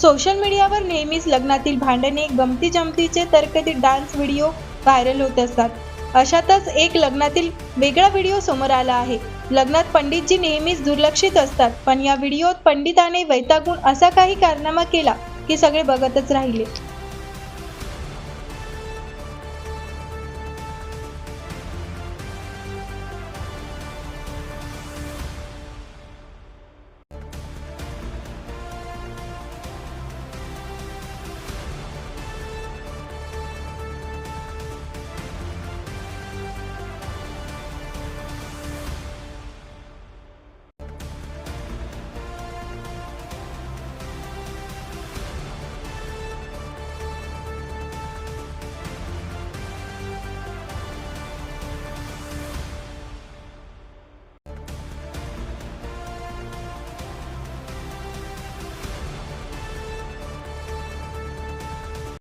Social मीडियावर नेहमीच लग्नातील भांडणे, गमती जमतीचे तर्कतीत डान्स व्हिडिओ व्हायरल होत असतात. अशातच एक लग्नातील वेगळा व्हिडिओ समोर आला आहे. लग्नात पंडितजी नेहमीच दुर्लक्षित असतात, पण या व्हिडिओत पंडिताने वैतागून असा काही कारनामा केला की सगळे बघतच राहिले.